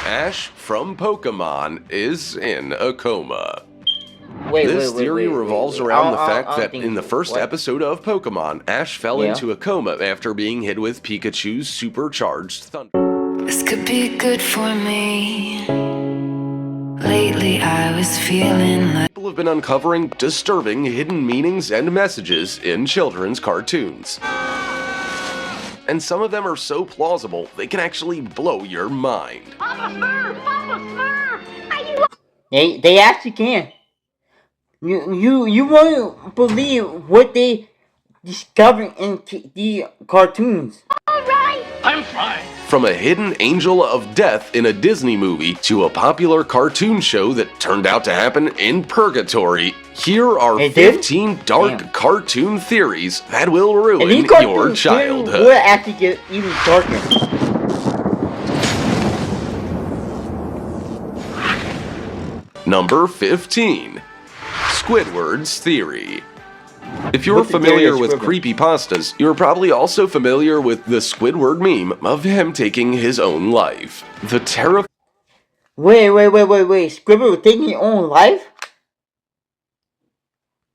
Ash from Pokemon is in a coma. Wait, This theory revolves around the fact that in the first episode episode of Pokemon, Ash fell into a coma after being hit with Pikachu's supercharged thunder. This could be good for me. Lately I was feeling like People have been uncovering disturbing hidden meanings and messages in children's cartoons. And some of them are so plausible, they can actually blow your mind. Papa Smurf! Papa Smurf! they actually can. You won't believe what they discover in the cartoons. Alright! I'm fine. From a hidden angel of death in a Disney movie to a popular cartoon show that turned out to happen in purgatory, here are 15 dark cartoon theories that will ruin your childhood. Will actually get even darker. Number 15. Squidward's Theory. If you're familiar with creepypastas, you're probably also familiar with the Squidward meme of him taking his own life. The terrifying Wait. Squidward taking his own life?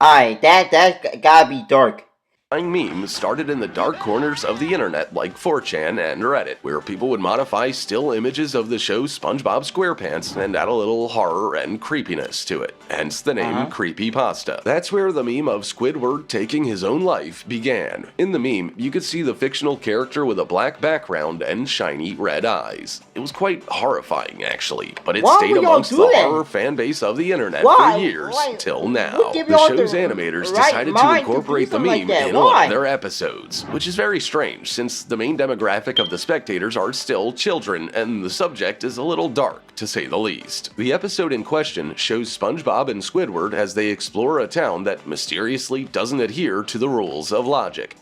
Alright, that gotta be dark. meme started in the dark corners of the internet like 4chan and Reddit, where people would modify still images of the show SpongeBob SquarePants and add a little horror and creepiness to it, hence the name Creepypasta. That's where the meme of Squidward taking his own life began. In the meme, you could see the fictional character with a black background and shiny red eyes. It was quite horrifying, actually, but it stayed amongst the horror fan base of the internet for years, till now. The show's animators decided to incorporate the meme in one of their episodes, which is very strange since the main demographic of the spectators are still children and the subject is a little dark, to say the least. The episode in question shows SpongeBob and Squidward as they explore a town that mysteriously doesn't adhere to the rules of logic.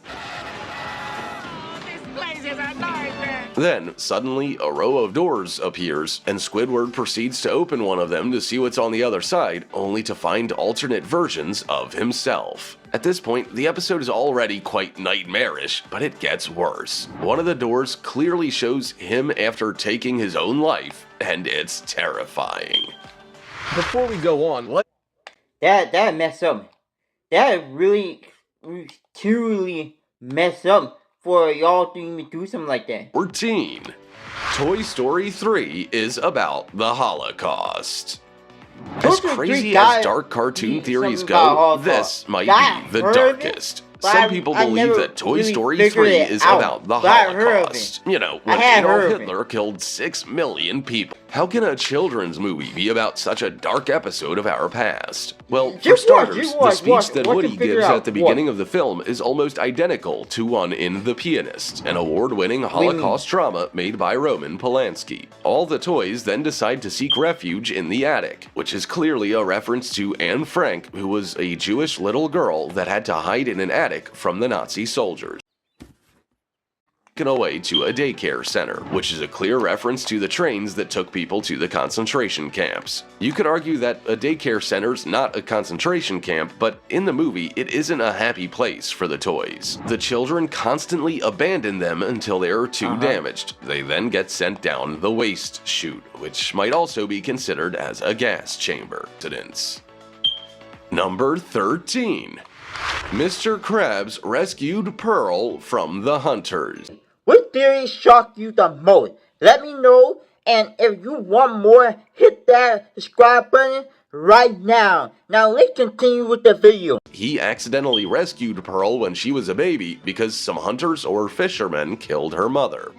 Then, suddenly, a row of doors appears, and Squidward proceeds to open one of them to see what's on the other side, only to find alternate versions of himself. At this point, the episode is already quite nightmarish, but it gets worse. One of the doors clearly shows him after taking his own life, and it's terrifying. Before we go on, That messed up. That really truly messed up for y'all to even do something like that. 14. Toy Story 3 is about the Holocaust. As crazy as dark cartoon theories go, this might be the darkest. Some people believe that Toy Story 3 is about the Holocaust. You know, when Adolf Hitler killed 6 million people. How can a children's movie be about such a dark episode of our past? Well, for starters, the speech that Woody gives at the beginning of the film is almost identical to one in The Pianist, an award-winning Holocaust drama made by Roman Polanski. All the toys then decide to seek refuge in the attic, which is clearly a reference to Anne Frank, who was a Jewish little girl that had to hide in an attic from the Nazi soldiers. Away to a daycare center, which is a clear reference to the trains that took people to the concentration camps. You could argue that a daycare center's not a concentration camp, but in the movie, it isn't a happy place for the toys. The children constantly abandon them until they are too damaged. They then get sent down the waste chute, which might also be considered as a gas chamber. Number 13. Mr. Krabs rescued Pearl from the hunters. What theory shocked you the most? Let me know, and if you want more, hit that subscribe button right now. Now let's continue with the video. He accidentally rescued Pearl when she was a baby because some hunters or fishermen killed her mother.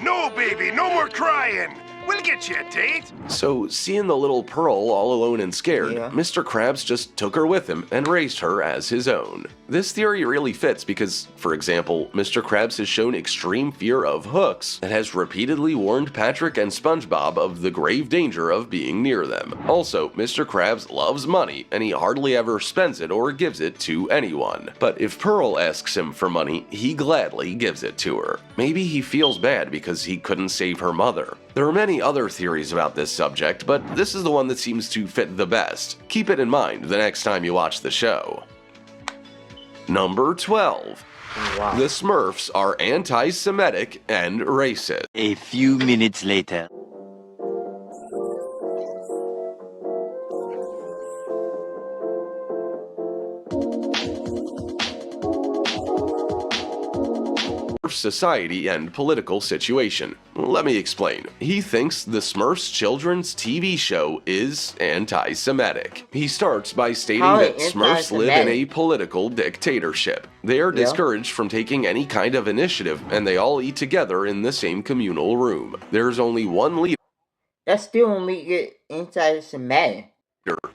No, baby, no more crying. We'll get you a date. So, seeing the little Pearl all alone and scared, Mr. Krabs just took her with him and raised her as his own. This theory really fits because, for example, Mr. Krabs has shown extreme fear of hooks and has repeatedly warned Patrick and SpongeBob of the grave danger of being near them. Also, Mr. Krabs loves money and he hardly ever spends it or gives it to anyone. But if Pearl asks him for money, he gladly gives it to her. Maybe he feels bad because he couldn't save her mother. There are many other theories about this subject, but this is the one that seems to fit the best. Keep it in mind the next time you watch the show. Number 12. The Smurfs are anti-Semitic and racist. A few minutes later. society and political situation. Let me explain. He thinks the Smurfs children's TV show is anti-Semitic. He starts by stating How that Smurfs live in a anti-Semitic? political dictatorship. They are discouraged from taking any kind of initiative, and they all eat together in the same communal room. There's only one leader, That still don't make it anti-Semitic.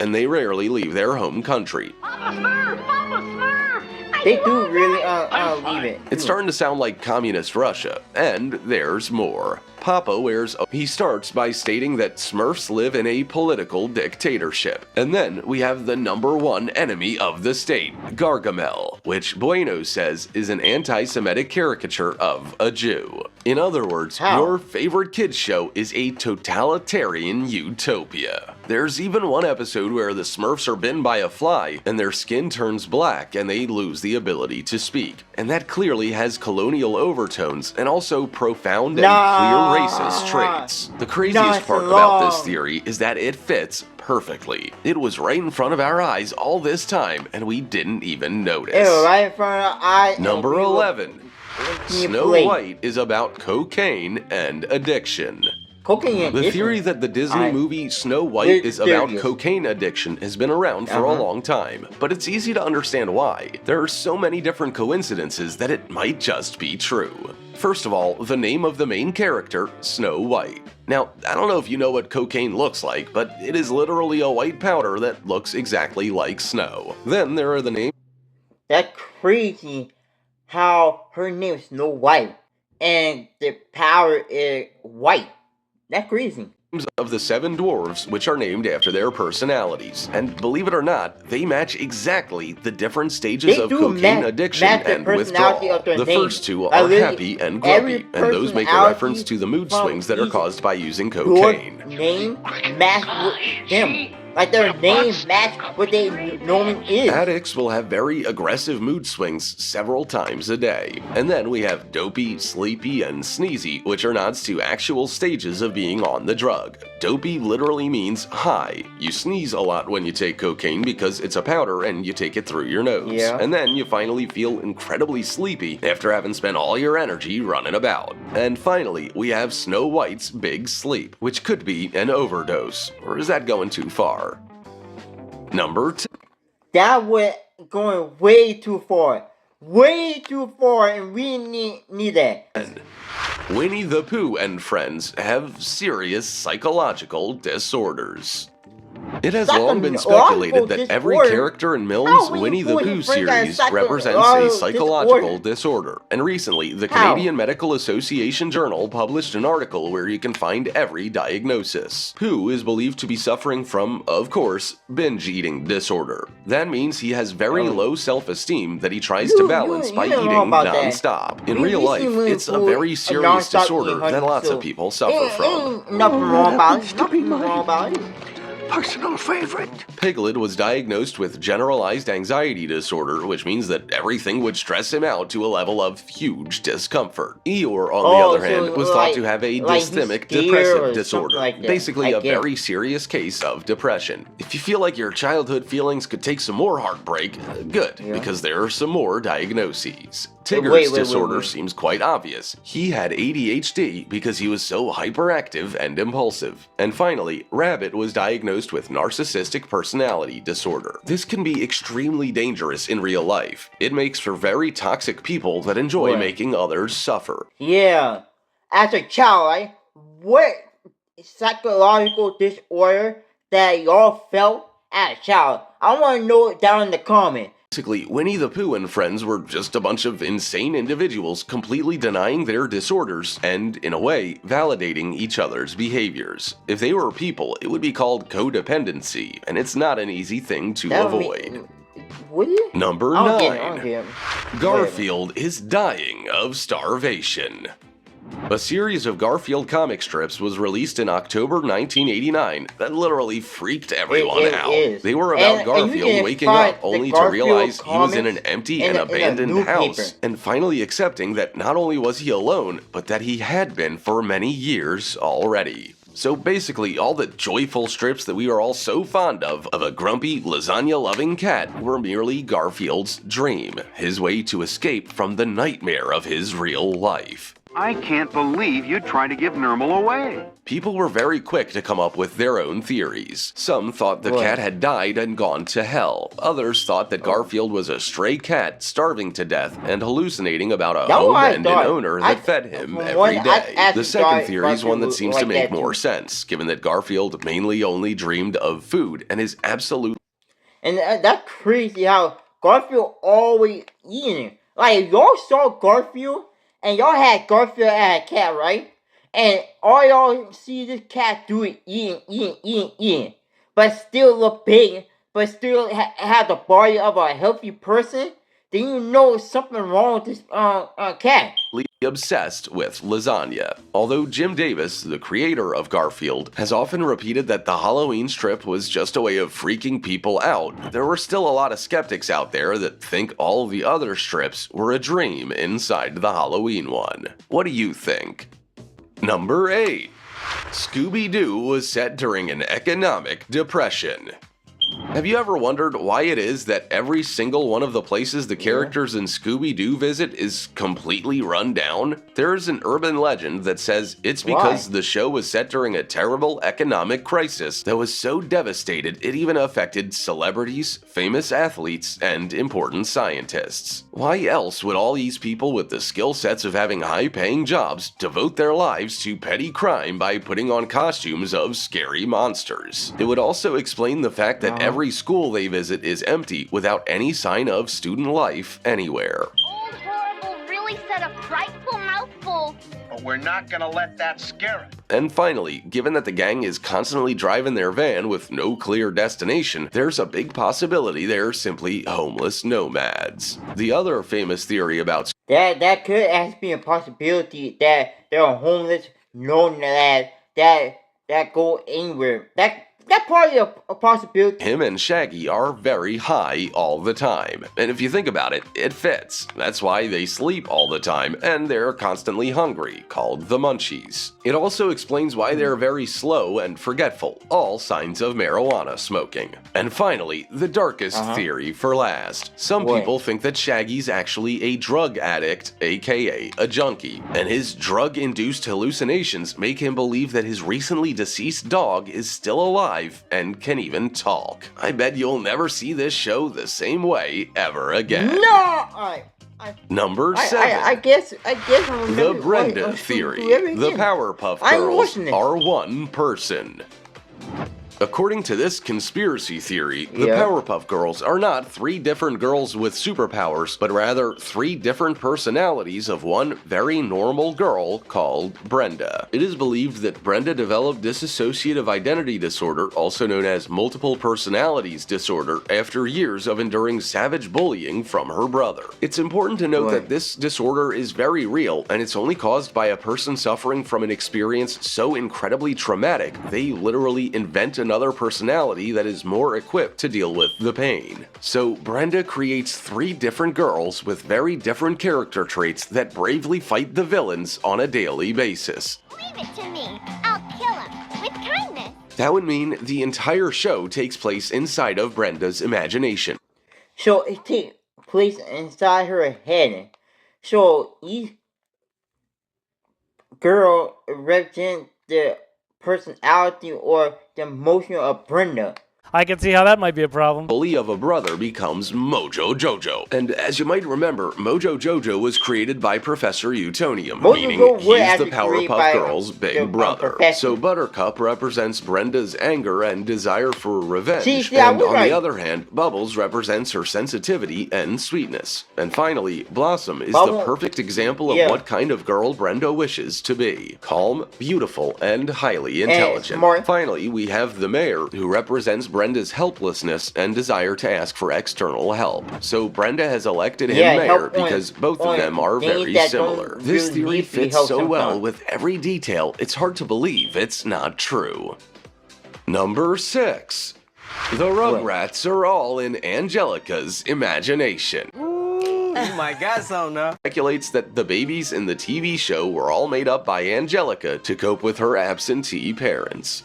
and they rarely leave their home country. Papa Smurf! Papa Smurf! Are They you do alright? really I'm leave it. It's starting to sound like communist Russia, and there's more. Papa wears he starts by stating that Smurfs live in a political dictatorship. And then we have the number one enemy of the state, Gargamel, which Bueno says is an anti-Semitic caricature of a Jew. In other words, How? your favorite kids show is a totalitarian utopia. There's even one episode where the Smurfs are bitten by a fly and their skin turns black and they lose the ability to speak. And that clearly has colonial overtones and also profound and clear racist traits. The craziest part about this theory is that it fits perfectly. It was right in front of our eyes all this time and we didn't even notice. Ew, right in front of our eye. Number 11. Can you Snow play? White is about cocaine and addiction. Cocaine The addiction. theory that the Disney I- movie Snow White We're is about serious. cocaine addiction has been around for a long time, but it's easy to understand why. There are so many different coincidences that it might just be true. First of all, the name of the main character, Snow White. Now, I don't know if you know what cocaine looks like, but it is literally a white powder that looks exactly like snow. Then there are the names That's crazy how her name is Snow White and the power is white. That's crazy. of the 7 dwarves, which are named after their personalities. And believe it or not, they match exactly the different stages They of do cocaine match addiction the and personality withdrawal. of their The name. first two I are really- happy and every grumpy, and those make a personality reference to the mood from swings that are each caused by using Your cocaine. name match with them. Like their name match what they normally is. Addicts will have very aggressive mood swings several times a day. And then we have dopey, sleepy, and sneezy, which are nods to actual stages of being on the drug. Dopey literally means high. You sneeze a lot when you take cocaine because it's a powder and you take it through your nose. Yeah. And then you finally feel incredibly sleepy after having spent all your energy running about. And finally, we have Snow White's big sleep, which could be an overdose. Or is that going too far? Number 2. That was going way too far. Way too far, and we need that. Winnie the Pooh and friends have serious psychological disorders. It has long been speculated that every character in Milne's Winnie the Pooh series represents a psychological disorder. And recently, the Canadian Medical Association Journal published an article where you can find every diagnosis. Pooh is believed to be suffering from, of course, binge eating disorder. That means he has very low self-esteem that he tries to balance by you know eating about that. non-stop. In We real life, seen Winnie it's a Pooh very a serious non-stop disorder eating, that lots so of people suffer from. Ain't nothing wrong about it. Nothing wrong about it. Personal favorite. Piglet was diagnosed with generalized anxiety disorder, which means that everything would stress him out to a level of huge discomfort. Eeyore, on the other hand, was thought to have a dysthymic depressive disorder, like that. basically I a get it. very serious case of depression. If you feel like your childhood feelings could take some more heartbreak, good, because there are some more diagnoses. Tigger's disorder seems quite obvious. He had ADHD because he was so hyperactive and impulsive. And finally, Rabbit was diagnosed with narcissistic personality disorder. This can be extremely dangerous in real life. It makes for very toxic people that enjoy making others suffer. Yeah. As a child, right? What psychological disorder that y'all felt as a child? I want to know it down in the comments. Basically, Winnie the Pooh and friends were just a bunch of insane individuals completely denying their disorders and, in a way, validating each other's behaviors. If they were people, it would be called codependency, and it's not an easy thing to avoid. Would you? Number I 9. don't get it. Garfield is dying of starvation. A series of Garfield comic strips was released in October 1989 that literally freaked everyone It out. is. They were about And you Garfield can waking find up the only to Garfield realize he was in an comics empty in and a abandoned newspaper. house, and finally accepting that not only was he alone, but that he had been for many years already. So basically, all the joyful strips that we are all so fond of a grumpy, lasagna-loving cat were merely Garfield's dream, his way to escape from the nightmare of his real life. I can't believe you'd try to give Nermal away. People were very quick to come up with their own theories. Some thought the cat had died and gone to hell. Others thought that Garfield was a stray cat starving to death and hallucinating about a home and an owner that fed him every day. The second theory is one that seems to make more sense, given that Garfield mainly only dreamed of food and is absolutely... And that's crazy how Garfield always eating. Like, y'all saw Garfield, and y'all had Garfield as a cat, right? And all y'all see this cat do is eating. But still look big, but still have the body of a healthy person. Then you know something wrong with this cat. Obsessed with lasagna. Although Jim Davis, the creator of Garfield, has often repeated that the Halloween strip was just a way of freaking people out, there were still a lot of skeptics out there that think all the other strips were a dream inside the Halloween one. What do you think? Number 8. Scooby-Doo was set during an economic depression. Have you ever wondered why it is that every single one of the places the characters in Scooby-Doo visit is completely run down? There's an urban legend that says it's because the show was set during a terrible economic crisis that was so devastated it even affected celebrities, famous athletes, and important scientists. Why else would all these people with the skill sets of having high-paying jobs devote their lives to petty crime by putting on costumes of scary monsters? It would also explain the fact that every school they visit is empty without any sign of student life anywhere. Old Horrible really said a frightful mouthful. But we're not gonna let that scare it. And finally, given that the gang is constantly driving their van with no clear destination, there's a big possibility they're simply homeless nomads. The other famous theory about that could actually be a possibility that there are homeless nomads that go anywhere. That's probably a possibility. him and Shaggy are very high all the time. And if you think about it, it fits. That's why they sleep all the time and they're constantly hungry, called the munchies. It also explains why they're very slow and forgetful, all signs of marijuana smoking. And finally, the darkest theory for last. Some people think that Shaggy's actually a drug addict, aka a junkie, and his drug-induced hallucinations make him believe that his recently deceased dog is still alive and can even talk. I bet you'll never see this show the same way ever again. No! Number 7. I guess I'm the Brenda theory. The Powerpuff Girls are one person. According to this conspiracy theory, the Powerpuff Girls are not 3 different girls with superpowers, but rather 3 different personalities of one very normal girl called Brenda. It is believed that Brenda developed dissociative identity disorder, also known as multiple personalities disorder, after years of enduring savage bullying from her brother. It's important to note that this disorder is very real, and it's only caused by a person suffering from an experience so incredibly traumatic, they literally invent another personality that is more equipped to deal with the pain. So Brenda creates 3 different girls with very different character traits that bravely fight the villains on a daily basis. Leave it to me. I'll kill him with kindness. That would mean the entire show takes place inside of Brenda's imagination. So it takes place inside her head. So each girl represents the personality or the emotion of Brenda. I can see how that might be a problem. Bully of a brother becomes Mojo Jojo. And as you might remember, Mojo Jojo was created by Professor Utonium, meaning he's the Powerpuff Girls' big brother. So Buttercup represents Brenda's anger and desire for revenge, and on the other hand, Bubbles represents her sensitivity and sweetness. And finally, Blossom is the perfect example of what kind of girl Brenda wishes to be. Calm, beautiful, and highly intelligent. Finally, we have the Mayor, who represents Brenda's helplessness and desire to ask for external help. So Brenda has elected him mayor because both of them are very similar. This theory fits so well with every detail, it's hard to believe it's not true. Number 6. The Rugrats are all in Angelica's imagination. You might got some now. Speculates that the babies in the TV show were all made up by Angelica to cope with her absentee parents.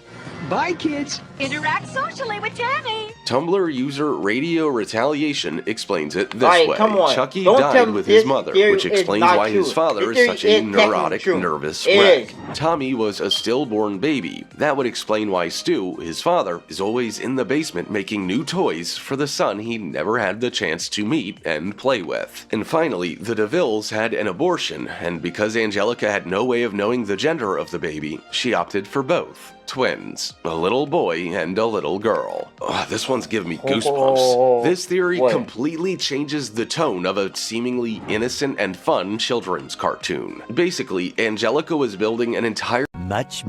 Bye, kids. Interact socially with Danny. Tumblr user Radio Retaliation explains it this Alright, way. come on. Chucky Don't tell died me with this his mother, theory which is explains not why his true. father This is theory such a is technically neurotic, true. nervous It wreck. is. Tommy was a stillborn baby. That would explain why Stu, his father, is always in the basement making new toys for the son he never had the chance to meet and play with. And finally, the DeVilles had an abortion, and because Angelica had no way of knowing the gender of the baby, she opted for both. Twins. A little boy and a little girl. Ugh, this one's giving me goosebumps. This theory What? completely changes the tone of a seemingly innocent and fun children's cartoon. Basically, Angelica was building an entire Much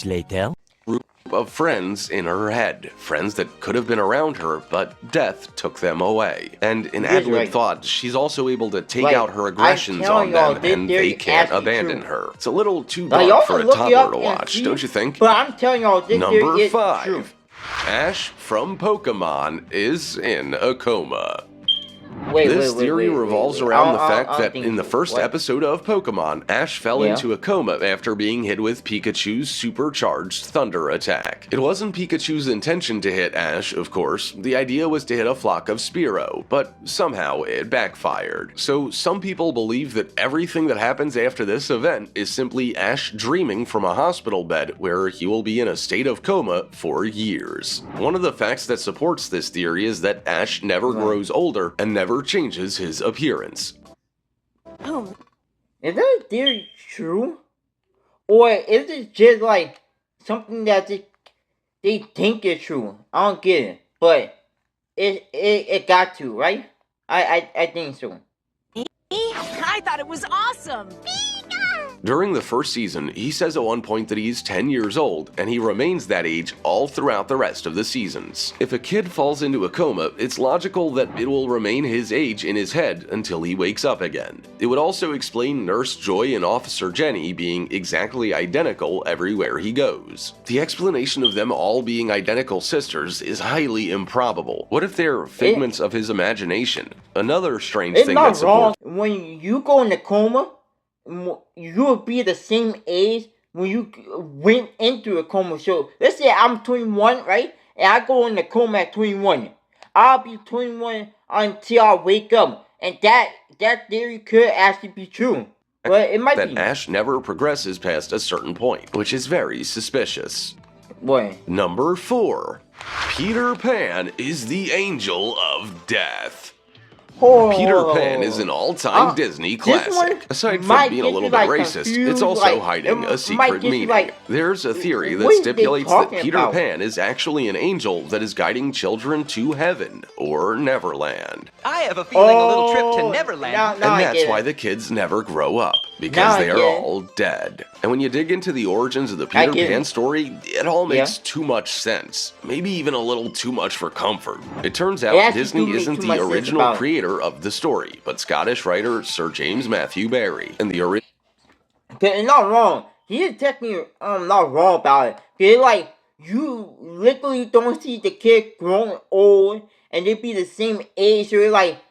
later. group of friends in her head. Friends that could have been around her, but death took them away. And in Yes, ad-lib right. thought, she's also able to take Right. out her I'm aggressions telling on y'all, them, this and theory they can't actually abandon true. her. It's a little too Now, y'all dark for can a look it toddler up to and watch, see, don't you think? But I'm telling y'all, this Number theory is 5. true. Ash from Pokemon is in a coma. Wait, This theory revolves around the fact I don't that think in the so. first What? episode of Pokemon, Ash fell Yeah. into a coma after being hit with Pikachu's supercharged thunder attack. It wasn't Pikachu's intention to hit Ash, of course. The idea was to hit a flock of Spearow, but somehow it backfired. So some people believe that everything that happens after this event is simply Ash dreaming from a hospital bed where he will be in a state of coma for years. One of the facts that supports this theory is that Ash never grows older and never changes his appearance. Is that theory true? Or is it just like something that they think is true? I don't get it. But it got to, right? I think so. I thought it was awesome. During the first season, he says at one point that he's 10 years old, and he remains that age all throughout the rest of the seasons. If a kid falls into a coma, it's logical that it will remain his age in his head until he wakes up again. It would also explain Nurse Joy and Officer Jenny being exactly identical everywhere he goes. The explanation of them all being identical sisters is highly improbable. What if they're figments of his imagination? Another strange It's thing not that wrong supports when you go in a coma. You will be the same age when you went into a coma. So let's say I'm 21, right? And I go in the coma at 21. I'll be 21 until I wake up, and that theory could actually be true. But it might that be. Ash never progresses past a certain point, which is very suspicious. What? Number 4. Peter Pan is the angel of death. Peter Pan is an all-time Disney classic. Aside from being a little bit racist, it's also hiding a secret meaning. There's a theory that stipulates that Peter Pan is actually an angel that is guiding children to heaven or Neverland. I have a feeling a little trip to Neverland. And that's why the kids never grow up, because they are all dead. And when you dig into the origins of the Peter Pan story, it all makes too much sense. Maybe even a little too much for comfort. It turns out Disney isn't the original creator of the story, but Scottish writer Sir James Matthew Barrie. And the original... But not wrong. He is technically not wrong about it. Cause like, you literally don't see the kid growing old and they be the same age. So it's like,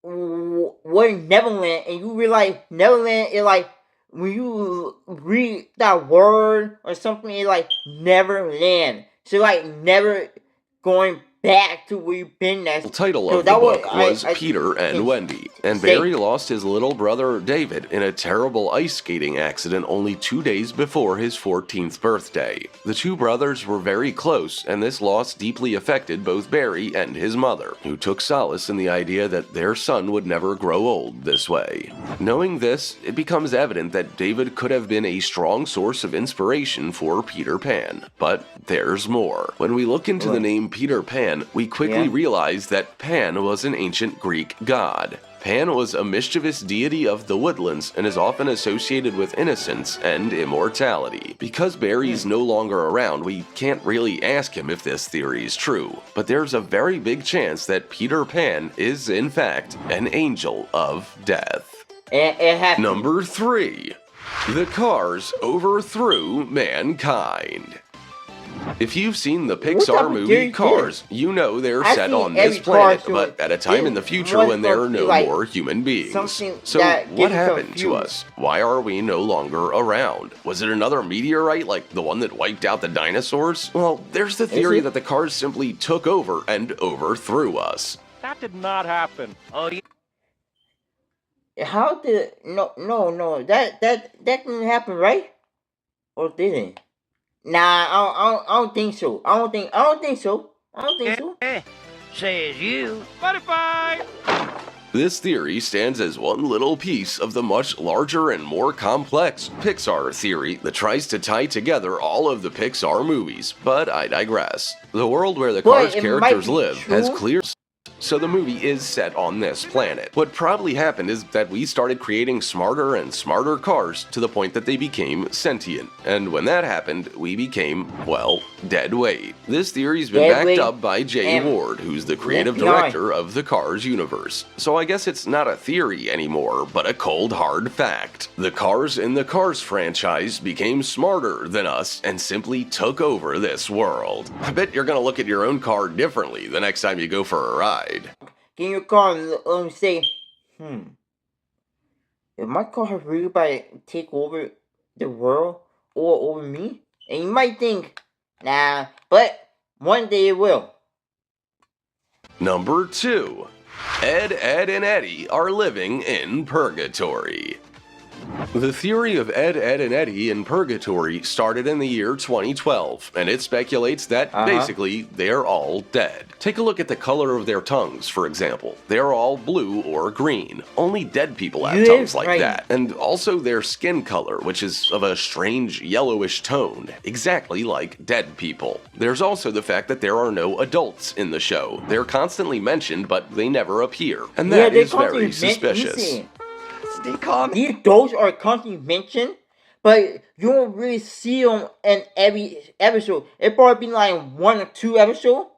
we're in Neverland, and you realize Neverland is like, when you read that word or something, it's like Neverland. So like, never going back to where you've been at. The title So of the that book was I Peter and Wendy, and Barry lost his little brother David in a terrible ice skating accident only 2 days before his 14th birthday. The two brothers were very close, and this loss deeply affected both Barry and his mother, who took solace in the idea that their son would never grow old this way. Knowing this, it becomes evident that David could have been a strong source of inspiration for Peter Pan. But there's more. When we look into the name Peter Pan, we quickly realize that Pan was an ancient Greek god. Pan was a mischievous deity of the woodlands and is often associated with innocence and immortality. Because Barry's no longer around, we can't really ask him if this theory is true, but there's a very big chance that Peter Pan is, in fact, an angel of death. Number 3. The Cars overthrew mankind. If you've seen the What type Pixar of movie theory is Cars, you know they're I've set seen on this every planet, cartoon. but at a time in the This future was when there are supposed to no be like more human beings. something So that what gets you happened to confused. us? Why are we no longer around? Was it another meteorite like the one that wiped out the dinosaurs? Well, there's the theory it? that the Cars simply took over and overthrew us. That did not happen. Oh, yeah. How did no that didn't happen, right? Or did it? Nah, I don't think so. I don't think so. Says you. Spotify. This theory stands as one little piece of the much larger and more complex Pixar theory that tries to tie together all of the Pixar movies, but I digress. The world where the Cars it might characters be live has true. clear, so the movie is set on this planet. What probably happened is that we started creating smarter and smarter cars to the point that they became sentient. And when that happened, we became, well, dead weight. This theory's been Dead backed weight up by Jay and Ward, who's the creative left behind. director of the Cars universe. So I guess it's not a theory anymore, but a cold hard fact. The cars in the Cars franchise became smarter than us and simply took over this world. I bet you're gonna look at your own car differently the next time you go for a ride. Get in your car and say, if my car really about to take over the world or over me? And you might think, nah, but one day it will. Number 2. Ed, Ed, and Eddie are living in purgatory. The theory of Ed, Ed, and Eddie in purgatory started in the year 2012, and it speculates that basically they're all dead. Take a look at the color of their tongues, for example. They're all blue or green. Only dead people have tongues like that. And also their skin color, which is of a strange yellowish tone, exactly like dead people. There's also the fact that there are no adults in the show. They're constantly mentioned, but they never appear. And that is very suspicious. These adults are constantly mentioned, but you don't really see them in every episode. It probably been like 1 or 2 episodes,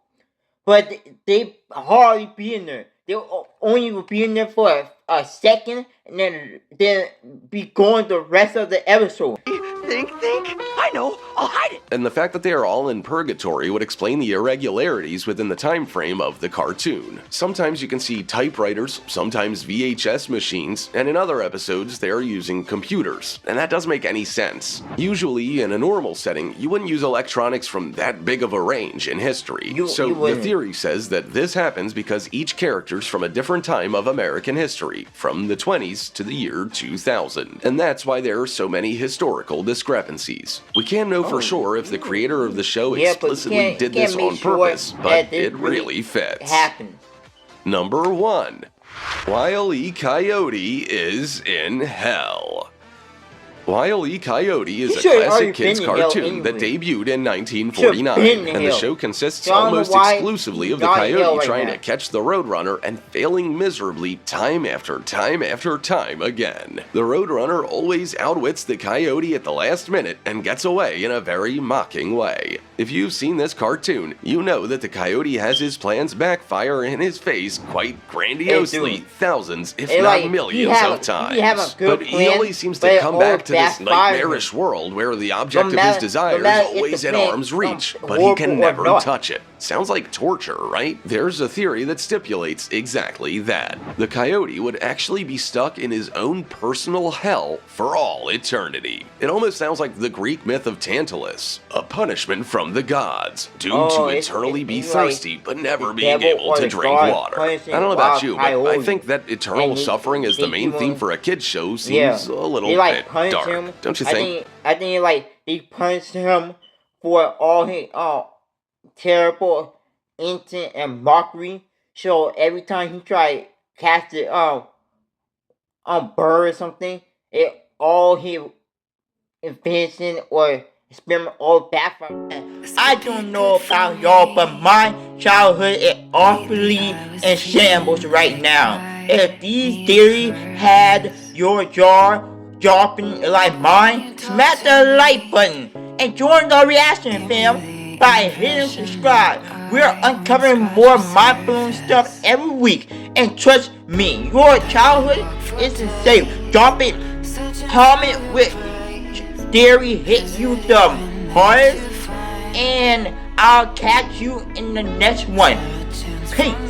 but they hardly be in there. They only will be in there for a second, and then be going the rest of the episode. Think. I know. I'll hide it. And the fact that they are all in purgatory would explain the irregularities within the time frame of the cartoon. Sometimes you can see typewriters, sometimes VHS machines, and in other episodes they are using computers. And that doesn't make any sense. Usually, in a normal setting, you wouldn't use electronics from that big of a range in history. So the theory says that this happens because each character's from a different time of American history, from the 20s to the year 2000. And that's why there are so many historical discrepancies. We can't know for sure if the creator of the show explicitly did this on purpose, but it really fits. Number 1. Wile E. Coyote is in hell. Wile E. Coyote is a classic kids cartoon that debuted in 1949, and the show consists almost exclusively of the coyote trying to catch the Roadrunner and failing miserably time after time after time again. The Roadrunner always outwits the coyote at the last minute and gets away in a very mocking way. If you've seen this cartoon, you know that the coyote has his plans backfire in his face quite grandiosely thousands, if not millions of times. But he always seems to come back to this nightmarish world where the object of his desire is always at arm's reach, but he can never touch it. Sounds like torture, right? There's a theory that stipulates exactly that. The coyote would actually be stuck in his own personal hell for all eternity. It almost sounds like the Greek myth of Tantalus, a punishment from the gods, doomed to eternally be thirsty but never being able to drink water. I don't know about you, but I think that eternal suffering as the main theme for a kid's show seems a little bit dark, don't you think? I think like they punished him for all his terrible intent and mockery. So every time he tried to cast it on bird or something, all his invention or experiment all backfire. I don't know about y'all, but my childhood is awfully in shambles right now. If these theories had your jaw dropping like mine, smash the like button and join the reaction fam by hitting subscribe. We're uncovering more mind-blowing stuff every week, and trust me, your childhood isn't safe. Drop it, comment with theory hit you the hardest, and I'll catch you in the next one. Peace.